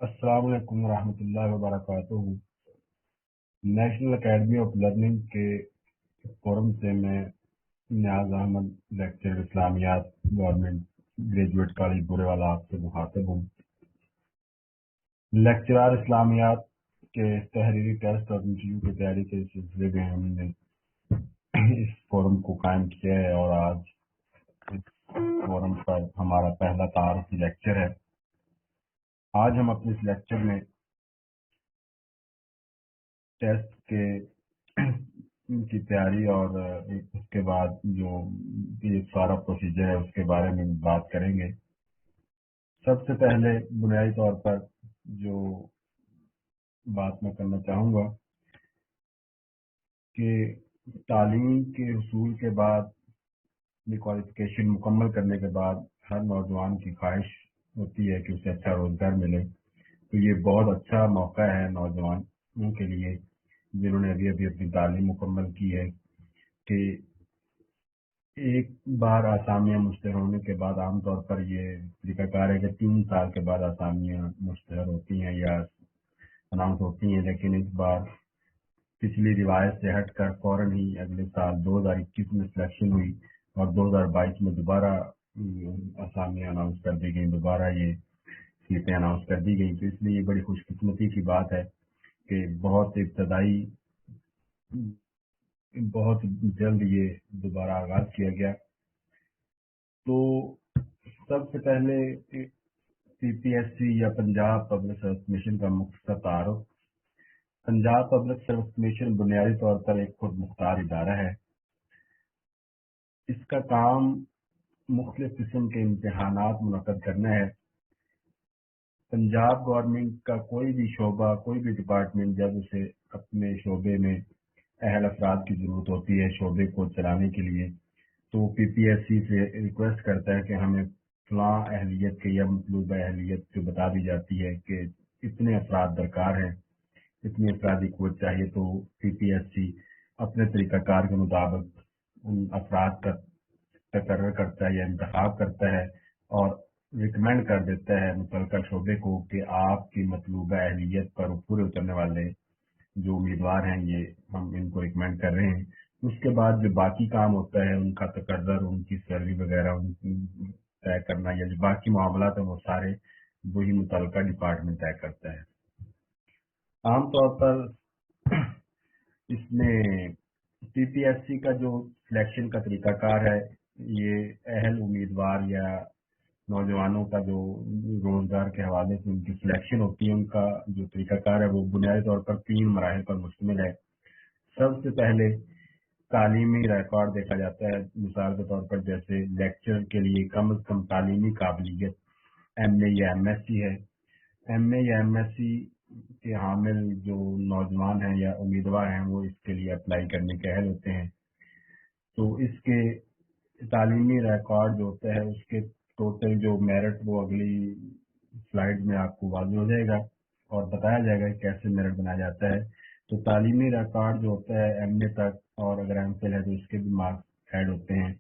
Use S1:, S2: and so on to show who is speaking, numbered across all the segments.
S1: अस्सलाम वालेकुम रहमतुल्लाहि व बरकातुहू। नेशनल एकेडमी ऑफ लर्निंग के फोरम से मैं Niaz Ahmad lecture Islamiat government graduate college Burewala आपसे मुखातिब हूँ। लेक्चरार इस्लामियात के तहरीरी टेस्ट और इंटरव्यू की तैयारी के सिलसिले में हमने इस फोरम को कायम किया है और आज इस फोरम पर हमारा पहला तारुफी लेक्चर है। आज हम अपने इस लेक्चर में टेस्ट के की तैयारी और उसके बाद जो ये सारा प्रोसीजर है उसके बारे में बात करेंगे। सबसे पहले बुनियादी तौर पर जो बात मैं करना चाहूँगा कि तालीम के हुसूल के बाद अपनी क्वालिफिकेशन मुकम्मल करने के बाद हर नौजवान की ख्वाहिश होती है कि उसे अच्छा रोजगार मिले। तो ये बहुत अच्छा मौका है नौजवानों के लिए जिन्होंने अभी अभी अपनी तालीम मुकम्मल की है कि एक बार आसामियां मुश्तहर होने के बाद आमतौर पर ये तरीकाकार है कि 3 साल के बाद आसामियां मुश्तहर होती हैं या अनाउंस होती हैं, लेकिन इस बार पिछली रिवायत से हटकर फौरन ही अगले साल 2021 में सिलेक्शन हुई और 2022 में दोबारा आसामियां अनाउंस कर दी गई, दोबारा ये सीटें अनाउंस कर दी गई। तो इसलिए ये बड़ी खुशकिस्मती की बात है कि बहुत जल्द ये दोबारा आगाज किया गया। तो सबसे पहले पीपीएससी या पंजाब पब्लिक सर्विस कमीशन का मुख्तसर तारुफ। पंजाब पब्लिक सर्विस कमीशन बुनियादी तौर पर एक खुद मुख्तार इदारा है। इसका काम मुख्तलिफ किस्म के इम्तिहानात मुनक्कद करना है। पंजाब गवर्नमेंट का कोई भी शोबा, कोई भी डिपार्टमेंट जब उसे अपने शोबे में अहल अफराद की जरूरत होती है शोबे को चलाने के लिए, तो पीपीएससी से रिक्वेस्ट करता है कि हमें फलां अहलियत के या मतलूबा अहलियत जो बता दी जाती है कि इतने अफराद दरकार हैं, इतनी अफरादी कुव्वत चाहिए। तो पीपीएससी अपने तरीकाकार के मुताबिक उन अफराद का तकर्र करता है या इंतखाब करता है और रिकमेंड कर देता है मुतलका शोबे को कि आपकी मतलूबा अहलियत पर पूरे उतरने वाले जो उम्मीदवार हैं ये हम इनको रिकमेंड कर रहे हैं। उसके बाद जो बाकी काम होता है उनका तकर्रर, उनकी सैलरी वगैरह उनकी तय करना या जो बाकी मामला है वो सारे वही मुतलका डिपार्टमेंट तय करता है। आमतौर पर इसमें पीपीएससी का जो सिलेक्शन का तरीकाकार है, ये अहल उम्मीदवार या नौजवानों का जो रोजगार के हवाले से उनकी सिलेक्शन होती है, उनका जो तरीकाकार है वो बुनियादी तौर पर 3 मराहल पर मुश्तमिल है। सबसे पहले तालीमी रिकॉर्ड देखा जाता है। मिसाल के तौर पर जैसे लेक्चर के लिए कम से कम तालीमी काबिलियत एमए या एमएससी है। एमए या एमएससी के हामिल जो नौजवान हैं या उम्मीदवार हैं वो इसके लिए अप्लाई करने के अहल होते हैं। तो इसके तालीमी रिकॉर्ड जो होता है उसके टोटल जो मेरिट वो अगली स्लाइड में आपको वाज़ेह हो जाएगा और बताया जाएगा कि कैसे मेरिट बनाया जाता है। तो तालीमी रिकॉर्ड जो होता है एमए तक, और अगर एमफिल है तो इसके भी मार्क्स ऐड होते हैं।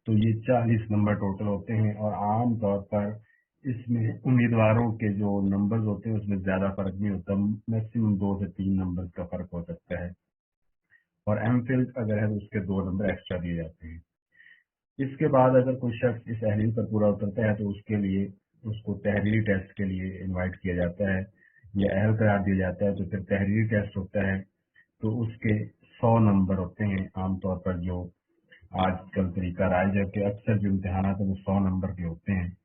S1: तो ये 40 नंबर टोटल होते हैं और आम तौर पर इसमें उम्मीदवारों के जो नंबर्स होते हैं उसमें ज्यादा फर्क नहीं होता, मैक्सिमम 2 से 3 नंबर का फर्क हो सकता है। और एमफिल अगर है तो उसके 2 नंबर एक्स्ट्रा दिए जाते हैं। इसके बाद अगर कोई शख्स इस अहलियत पर पूरा उतरता है तो उसके लिए उसको तहरीरी टेस्ट के लिए इनवाइट किया जाता है या अहल करार दिया जाता है। तो फिर तहरीरी टेस्ट होता है तो उसके 100 नंबर होते हैं आमतौर पर। जो आजकल तरीका राइज है कि अक्सर जो इम्तिहान है वो 100 नंबर के होते हैं।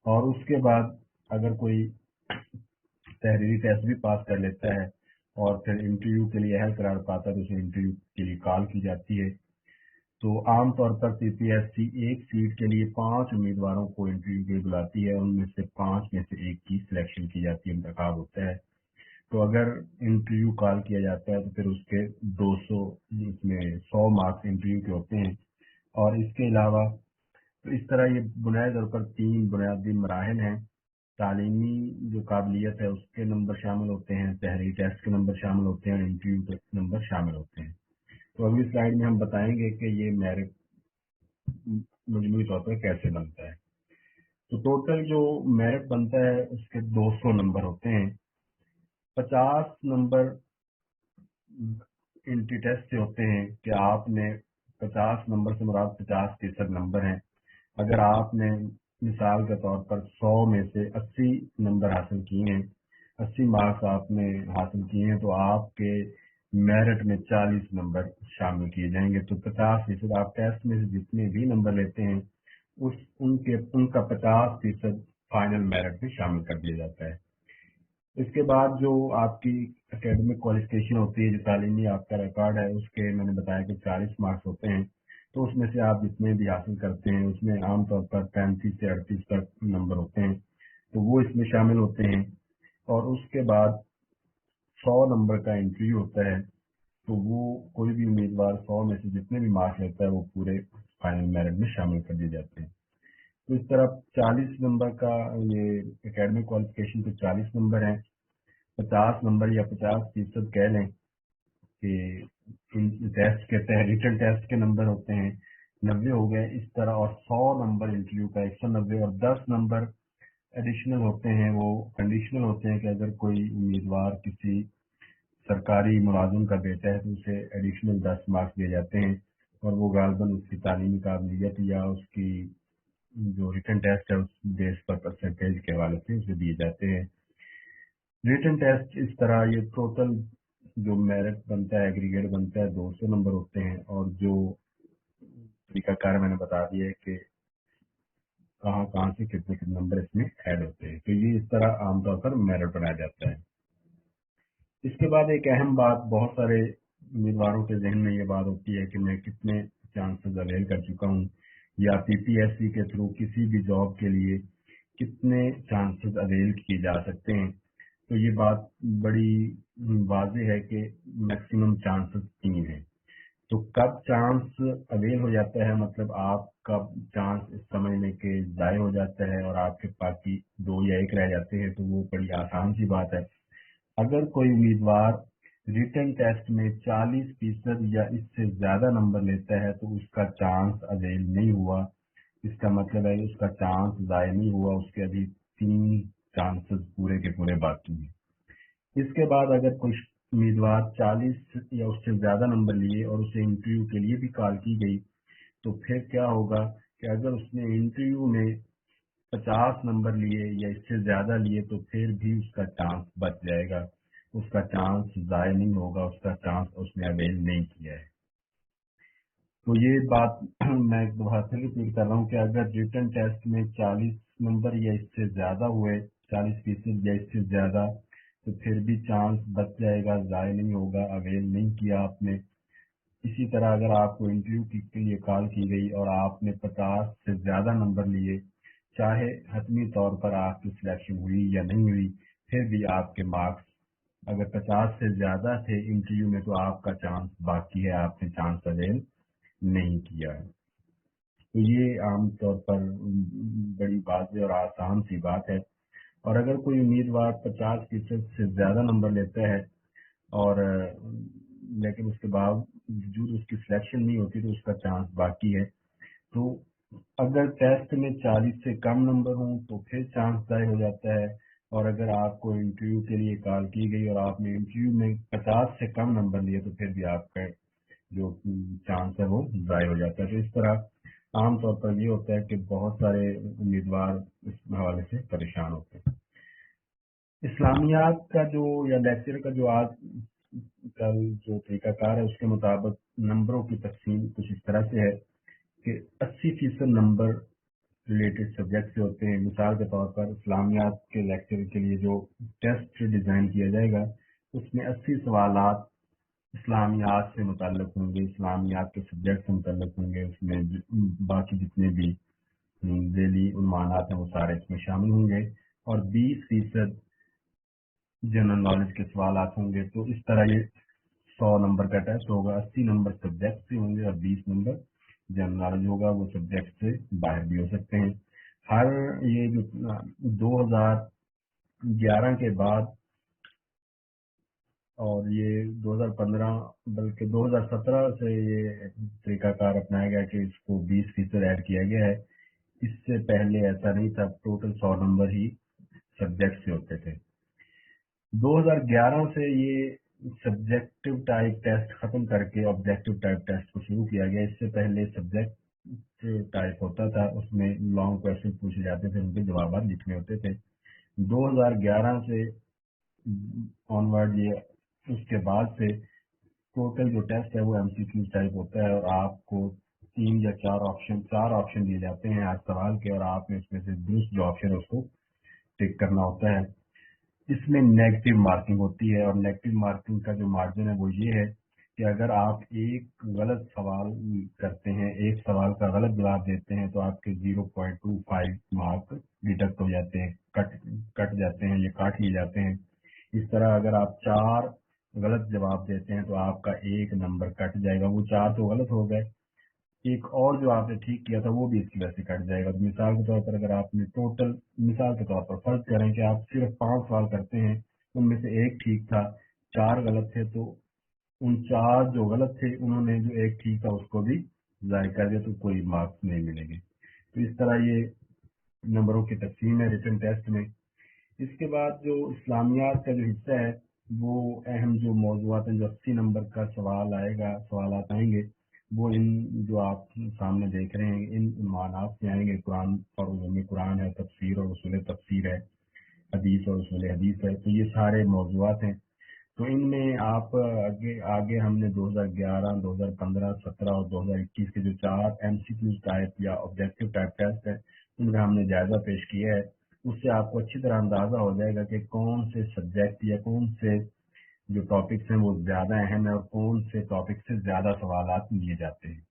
S1: और उसके बाद अगर कोई तहरीरी टेस्ट भी पास कर लेता है और फिर इंटरव्यू के लिए अहल करार पाता है तो उसे इंटरव्यू के लिए कॉल की जाती है। तो आमतौर पर पीपीएससी एक सीट के लिए 5 उम्मीदवारों को इंटरव्यू के लिए बुलाती है, उनमें से 5 में से एक की सिलेक्शन की जाती है, इंतखाब होता है। तो अगर इंटरव्यू कॉल किया जाता है तो फिर उसके 200 इसमें 100 मार्क्स इंटरव्यू के होते हैं। और इसके अलावा तो इस तरह ये बुनियादी तौर पर 3 बुनियादी मराहल हैं। तालीमी जो काबिलियत है उसके नंबर शामिल होते हैं, तहरीरी टेस्ट के नंबर शामिल होते हैं और इंटरव्यू के नंबर शामिल होते हैं। तो अगली स्लाइड में हम बताएंगे कि ये मेरिट मजमूई तौर पर कैसे बनता है। तो टोटल जो मेरिट बनता है उसके 200 नंबर होते हैं। 50 नंबर एंट्री टेस्ट से होते हैं कि आपने 50 नंबर से मुराद 50% नंबर हैं। अगर आपने मिसाल के तौर पर 100 में से 80 नंबर हासिल किए हैं, 80 मार्क्स आपने हासिल किए हैं, तो आपके मेरिट में 40 नंबर शामिल किए जाएंगे। तो 50% आप टेस्ट में से जितने भी नंबर लेते हैं उनका 50% फाइनल मेरिट में शामिल कर दिया जाता है। इसके बाद जो आपकी एकेडमिक क्वालिफिकेशन होती है, जो तालीमी आपका रिकॉर्ड है, उसके मैंने बताया कि 40 मार्क्स होते हैं। तो उसमें से आप जितने भी हासिल करते हैं उसमें आमतौर पर 35 से 38 तक नंबर होते हैं, तो वो इसमें शामिल होते हैं। और उसके बाद 100 नंबर का इंटरव्यू होता है, तो वो कोई भी उम्मीदवार 100 में से जितने भी मार्क्स लेता है वो पूरे फाइनल मेरिट में शामिल कर दिए जाते हैं। तो इस तरह 40 नंबर का ये एकेडमिक क्वालिफिकेशन के 40 नंबर हैं। 50 नंबर या 50% कह लें कि टेस्ट के तहत रिटन टेस्ट के नंबर होते हैं 90 हो गए इस तरह, और 100 नंबर इंटरव्यू का 190, और 10 नंबर एडिशनल होते हैं, वो कंडीशनल होते हैं कि अगर कोई उम्मीदवार किसी सरकारी मुलाजिम का बेटा है तो उसे एडिशनल 10 मार्क्स दिए जाते हैं, और वो गालबन उसकी तालीमी काबिलियत या उसकी जो रिटन टेस्ट है उस बेस पर परसेंटेज के हवाले से उसे दिए जाते हैं। रिटन टेस्ट इस तरह ये टोटल जो मेरिट बनता है, एग्रीगेट बनता है, 200 नंबर होते हैं, और जो तरीकाकार मैंने बता दिया है कि कहाँ कहाँ से कितने कितने नंबर इसमें ऐड होते हैं। तो ये इस तरह आमतौर पर मेरिट बनाया जाता है। इसके बाद एक अहम बात, बहुत सारे उम्मीदवारों के जहन में ये बात होती है कि मैं कितने चांसेस अवेल कर चुका हूँ, या पीपीएससी के थ्रू किसी भी जॉब के लिए कितने चांसेस अवेल किए जा सकते हैं। तो ये बात बड़ी वाज़ेह है कि मैक्सिमम चांसेस 3 है। तो कब चांस अवेल हो जाता है, मतलब आपका चांस इस समझने के ज़ाय हो जाता है और आपके बाकी 2 या 1 रह जाते हैं, तो वो बड़ी आसान सी बात है। अगर कोई उम्मीदवार रिटन टेस्ट में 40% या इससे ज्यादा नंबर लेता है तो उसका चांस अवेल नहीं हुआ। इसका मतलब है कि उसका चांस जाया नहीं हुआ, उसके अभी 3 चांसेस पूरे के पूरे बाकी हैं। इसके बाद अगर कोई उम्मीदवार 40 या उससे ज्यादा नंबर लिए और उसे इंटरव्यू के लिए भी कॉल की गई, तो फिर क्या होगा कि अगर उसने इंटरव्यू में 50 नंबर लिए या इससे ज्यादा लिए तो फिर भी उसका चांस बच जाएगा, उसका चांस जाया नहीं होगा, उसका चांस उसने अवेल नहीं किया है। तो ये बात मैं एक दोबारा से रिपीट कर रहा हूँ कि अगर रिटन टेस्ट में 40 नंबर या इससे ज्यादा हुए, 40% या इससे ज्यादा, तो फिर भी चांस बच जाएगा, जाया नहीं होगा, अवेल नहीं किया आपने। इसी तरह अगर आपको इंटरव्यू के लिए कॉल की गई और आपने 50 से ज्यादा नंबर लिए, चाहे हतमी तौर पर आपकी सिलेक्शन हुई या नहीं हुई, फिर भी आपके मार्क्स अगर 50 से ज्यादा थे इंटरव्यू में, तो आपका चांस बाकी है, आपने चांस अवेल नहीं किया है। तो ये आमतौर पर बड़ी वाज़ेह और आसान सी बात है। और अगर कोई उम्मीदवार 50% से ज्यादा नंबर लेता है और लेकिन उसके बावजूद उसकी सिलेक्शन नहीं होती तो उसका चांस बाकी है। तो अगर टेस्ट में 40 से कम नंबर हों तो फिर चांस तय हो जाता है, और अगर आपको इंटरव्यू के लिए कॉल की गई और आपने इंटरव्यू में 50 से कम नंबर लिए तो फिर भी आपका जो चांस है वो ज़ाय हो जाता है। तो इस तरह आमतौर पर ये होता है कि बहुत सारे उम्मीदवार इस हवाले से परेशान होते हैं। इस्लामियात का जो या लेक्चर का जो आज कल जो तरीकाकार है उसके मुताबिक नंबरों की तकसीम कुछ इस तरह से है कि 80% नंबर रिलेटेड सब्जेक्ट से होते हैं। मिसाल के तौर पर इस्लामियात के लेक्चर के लिए जो टेस्ट डिज़ाइन किया जाएगा उसमें 80 सवालात इस्लामियात से मुताल्लिक होंगे, इस्लामियात के सब्जेक्ट से मुताल्लिक होंगे। उसमें बाकी जितने भी ज़ैली उन्मानात हैं वो सारे इसमें शामिल होंगे, और 20% जनरल नॉलेज के सवाल होंगे। तो इस तरह ये 100 नंबर का टेस्ट होगा, 80 नंबर सब्जेक्ट से होंगे और 20 नंबर जनरल नॉलेज होगा, वो सब्जेक्ट से बाहर भी हो सकते हैं। हर ये जो 2011 के बाद, और ये 2015 बल्कि 2017 से ये तरीकाकार अपनाया गया कि इसको 20% ऐड किया गया है। اس से पहले ऐसा नहीं था, टोटल 100 नंबर ही सब्जेक्ट से होते थे। 2011 से ये सब्जेक्टिव टाइप टेस्ट खत्म करके ऑब्जेक्टिव टाइप टेस्ट को शुरू किया गया। इससे पहले सब्जेक्ट टाइप होता था, उसमें लॉन्ग क्वेश्चन पूछे जाते थे, उनके जवाब लिखने होते थे। 2011 से ऑनवर्ड ये उसके बाद से टोटल जो टेस्ट है वो एमसीक्यू टाइप होता है, और आपको 3 या 4 ऑप्शन दिए जाते हैं आज सवाल के, और आपने उसमें से दुरुस्त जो ऑप्शन है उसको टिक करना होता है। इसमें नेगेटिव मार्किंग होती है, और नेगेटिव मार्किंग का जो मार्जिन है वो ये है कि अगर आप एक गलत सवाल करते हैं, एक सवाल का गलत जवाब देते हैं, तो आपके 0.25 मार्क डिडक्ट हो जाते हैं, कट जाते हैं, ये काट लिए जाते हैं। इस तरह अगर आप 4 गलत जवाब देते हैं तो आपका 1 नंबर कट जाएगा, वो 4 तो गलत हो गए, एक और जो आपने ठीक किया था वो भी इसकी वजह से कट जाएगा। तो मिसाल के तौर पर अगर आपने टोटल, मिसाल के तौर पर फर्ज करें कि आप सिर्फ 5 सवाल करते हैं, उनमें से एक ठीक था, 4 गलत थे, तो उन 4 जो गलत थे उन्होंने जो एक ठीक था उसको भी जाय कर दिया, तो कोई मार्क्स नहीं मिलेंगे। तो इस तरह ये नंबरों की तकसीम है रिटन टेस्ट में। इसके बाद जो इस्लामियात का जो हिस्सा है वो अहम जो मौजूआत हैं, जो 80 नंबर का सवाल आएगा, सवालात आएंगे, वो इन जो आप सामने देख रहे हैं इन उन्वानात से आएंगे। कुरान और उलूम कुरान है, तफसीर और उसूल तफसीर है, हदीस और उसूल हदीस है, तो ये सारे मौजूआत हैं। तो इनमें आप आगे आगे हमने 2011, 2015, 17 और 2021 के जो 4 एमसीक्यू टाइप या ऑब्जेक्टिव टाइप टेस्ट है उनका हमने जायजा पेश किया है। उससे आपको अच्छी तरह अंदाजा हो जाएगा कि कौन से सब्जेक्ट या कौन से जो टॉपिक्स हैं वो ज्यादा अहम है और कौन से टॉपिक से ज्यादा सवालात लिए जाते हैं।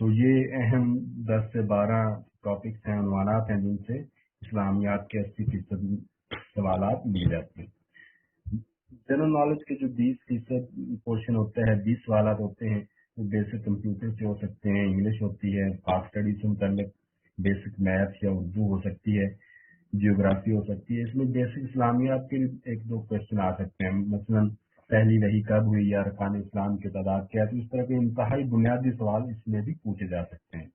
S1: तो ये अहम 10 से 12 टॉपिक्स हैं, उन्वानात हैं, जिनसे इस्लामियात के 80% सवालात लिए जाते हैं। जनरल नॉलेज के जो 20% पोर्शन होता है, 20 सवालात होते हैं, वो बेसिक कंप्यूटर से हो सकते हैं, इंग्लिश होती है, पाक स्टडी से मुतल्लिक बेसिक मैथ्स या उर्दू हो सकती है, जियोग्राफी हो सकती है। इसमें बेसिक इस्लामियात के 1-2 क्वेश्चन आ सकते हैं, मसलन पहली वही कब हुई या अरकान इस्लाम की तादाद क्या है। तो इस तरह के इंतहाई बुनियादी सवाल इसमें भी पूछे जा सकते हैं।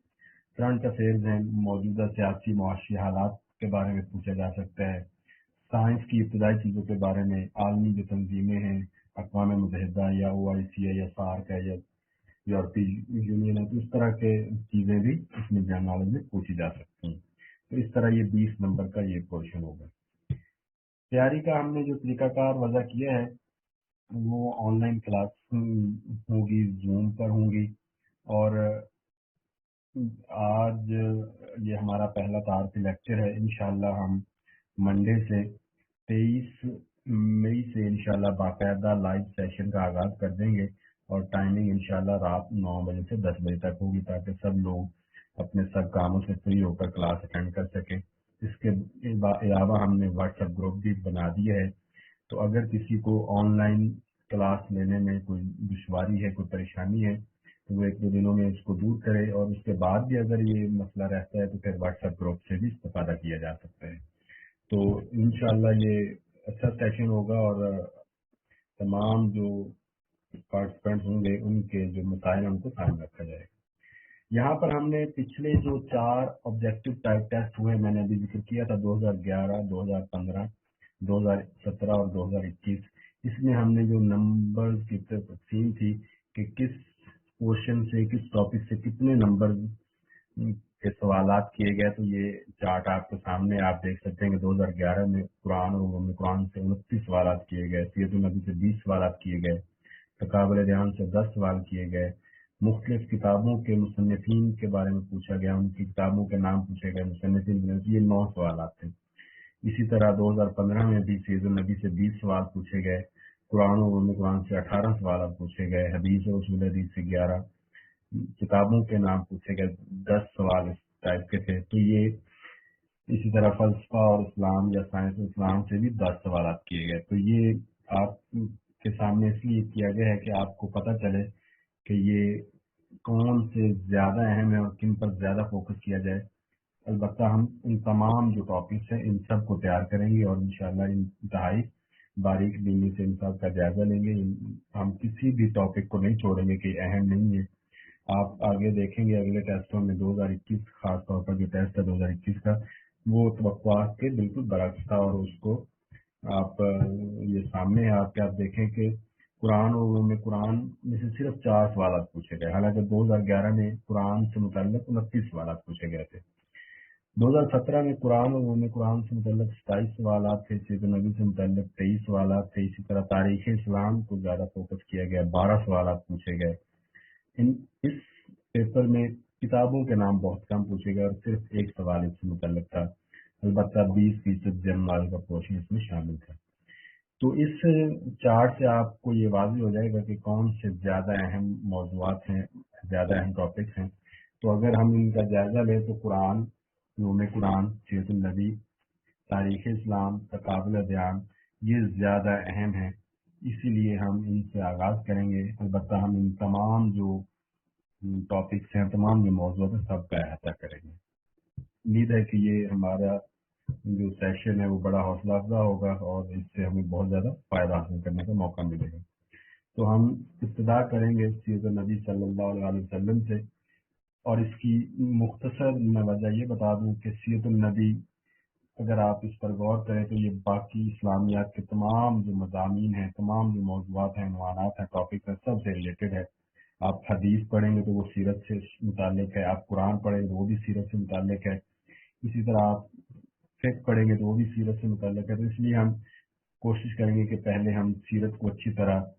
S1: करंट अफेयर्स हैं, मौजूदा सियासी मुआशी हालात के बारे में पूछा जा सकता है। साइंस की इब्तदाई चीज़ों के बारे में आलमी जो तंजीमें हैं, अक़वाम मुत्तहिदा या OIC है या सार्क है या यूरोपीय यूनियन है, तो इस तरह के चीज़ें भी इसमें जनरल नॉलेज में पूछी जा सकती हैं। तो इस तरह ये 20 नंबर का ये पोर्शन होगा। तैयारी का हमने जो तरीकाकार वजह किया है वो ऑनलाइन क्लास होगी, जूम पर होंगी, और आज ये हमारा पहला तारीख लेक्चर है। इंशाल्लाह हम मंडे से 23 मई से इंशाल्लाह बाकायदा लाइव सेशन का आगाज कर देंगे, और टाइमिंग इंशाल्लाह रात 9 बजे से 10 बजे तक होगी, ताकि सब लोग अपने सब कामों से फ्री होकर क्लास अटेंड कर सकें। इसके अलावा हमने व्हाट्सएप ग्रुप भी बना दिया है, तो अगर किसी को ऑनलाइन क्लास लेने में कोई दुश्वारी है, कोई परेशानी है, तो वो 1-2 दिनों में इसको दूर करे, और उसके बाद भी अगर ये मसला रहता है तो फिर व्हाट्सएप ग्रुप से भी इस्तेफादा किया जा सकता है। तो इंशाल्लाह ये अच्छा सेशन होगा, और तमाम जो पार्टिसिपेंट्स होंगे उनके जो मसाइल उनको सामने रखा जाएगा। यहाँ पर हमने पिछले जो 4 ऑब्जेक्टिव टाइप टेस्ट हुए, मैंने अभी जिक्र किया था 2011, 2015, 2017 और 2021, इसमें हमने जो नंबर्स की तकसीम थी कि किस क्वेश्चन से, किस टॉपिक से कितने नंबर के सवालात किए गए, तो ये चार्ट आपके सामने आप देख सकते हैं कि 2011 में कुरान और उलूम कुरान से 29 सवालात किए गए, सीरत नबी से 20 सवालात किए गए, तकाबुल ध्यान से 10 सवाल किए गए, मुख्तलिफ किताबों के मुसन्निफीन के बारे में पूछा गया, उनकी किताबों के नाम पूछे गए, मुसन्निफीन, ये 9 सवालात थे। इसी तरह 2015 में भी सीरत नबी से 20 सवाल पूछे गए, कुरान और उलूम कुरान से 18 सवाल पूछे गए, हदीस और उसूल हदीस से 11, किताबों के नाम पूछे गए 10 सवाल इस टाइप के थे। तो ये इसी तरह फलसफा और इस्लाम या साइंस इस्लाम से भी 10 सवाल किए गए। तो ये आपके सामने इसलिए किया गया है कि आपको पता चले कि ये कौन से ज्यादा अहम है और किन पर ज्यादा फोकस किया जाए। अलबत्ता हम इन तमाम जो टॉपिक्स हैं इन सब को तैयार करेंगे, और इंशाल्लाह इंतहाई बारीक बीनी से इन सब का जायजा लेंगे। हम किसी भी टॉपिक को नहीं छोड़ेंगे कि अहम नहीं है। आप आगे देखेंगे अगले टेस्टों में 2021 खास तौर पर जो टेस्ट है 2021 का, वो तवक्कुआत के बिल्कुल बरक्स था। और उसको आप ये सामने है आपके, आप देखें कि कुरान और उलूम कुरान में से सिर्फ 4 सवाल पूछे गए, हालांकि 2011 में कुरान से मुतल्लिक 29 सवाल पूछे गए थे। 2017 में कुरान और उलूम कुरान से मुतल्लिक 27 सवाल थे, सीरत नबी से मुतल्लिक 23 सवाल थे। इसी तरह तारीख इस्लाम को ज़्यादा फोकस किया गया, 12 सवाल पूछे गए। इस पेपर में किताबों के नाम बहुत कम पूछे गए और सिर्फ एक सवाल इससे मुतल्लिक था। अलबत्ता 20% जनरल का पोर्शन इसमें शामिल था। तो इस चार्ट से आपको ये वाज़ेह हो जाएगा कि कौन से ज़्यादा अहम मौज़ूआत हैं, ज़्यादा अहम टॉपिक्स हैं। तो अगर हम इनका जायज़ा लें तो कुरान, उलूम कुरान, सीरत नबी, तारीख़ इस्लाम, तक़ाबुल अदयान, ये ज़्यादा अहम हैं। इसीलिए हम इनसे आगाज़ करेंगे। अलबत्ता हम इन तमाम जो टॉपिक्स हैं, तमाम जो मौज़ूआत हैं, सबका अहाता करेंगे। उम्मीद है कि ये हमारा जो सेशन है वो बड़ा हौसला अफजा होगा और इससे हमें बहुत ज़्यादा फ़ायदा हासिल करने का मौका मिलेगा। तो हम इब्तिदा करेंगे सीरत नबी सल्लल्लाहु अलैहि वसल्लम से। और इसकी मुख्तसर मैं वजह ये बता दूं कि सीरत नबी, अगर आप इस पर गौर करें तो ये बाकी इस्लामियात के तमाम जो मज़ामीन हैं, तमाम जो मौज़ूआत हैं, उन्वानात हैं, टॉपिक हैं, सबसे रिलेटेड है। आप हदीस पढ़ेंगे तो वो सीरत से मुतालिक है, आप कुरान पढ़ेंगे तो वो भी सीरत से मुतालिक है, इसी तरह आप फिक्र पढ़ेंगे तो वो भी सीरत से मुताल्लिक है। तो इसलिए हम कोशिश करेंगे कि पहले हम सीरत को अच्छी तरह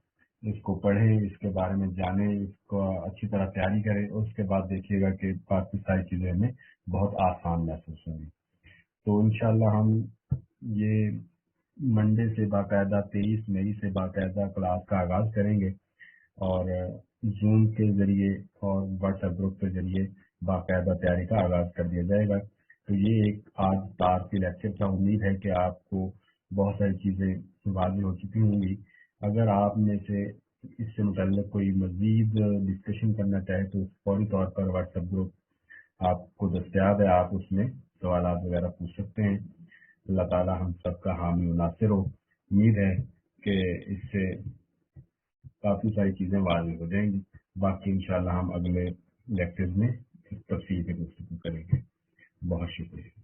S1: इसको पढ़ें, इसके बारे में जानें, इसको अच्छी तरह तैयारी करें, और उसके बाद देखिएगा कि बाकी सारी चीज़ें हमें बहुत आसान महसूस होंगी। तो इंशाल्लाह हम ये मंडे से बाकायदा 23 मई से बाकायदा क्लास का आगाज़ करेंगे और जूम के ज़रिए और व्हाट्सएप ग्रुप के ज़रिए बाकायदा तैयारी का आगाज़ कर दिया जाएगा। तो ये एक आज तारफी लेक्चर था। उम्मीद है कि आपको बहुत सारी चीज़ें वाज़ेह हो चुकी होंगी। अगर आप में से इससे मुतल्लिक़ कोई मज़ीद डिस्कशन करना चाहे तो फौरी तौर पर व्हाट्सएप ग्रुप आपको दस्तयाब है, आप उसमें सवालात वगैरह पूछ सकते हैं। अल्लाह ताला हम सबका हामी व नासिर हो। उम्मीद है कि इससे काफ़ी सारी चीज़ें वाज़ेह हो जाएंगी। बाकी इंशाल्लाह हम अगले लेक्चर्स में इस तफसील से गुफ्तगू करेंगे। बहुत शुक्रिया।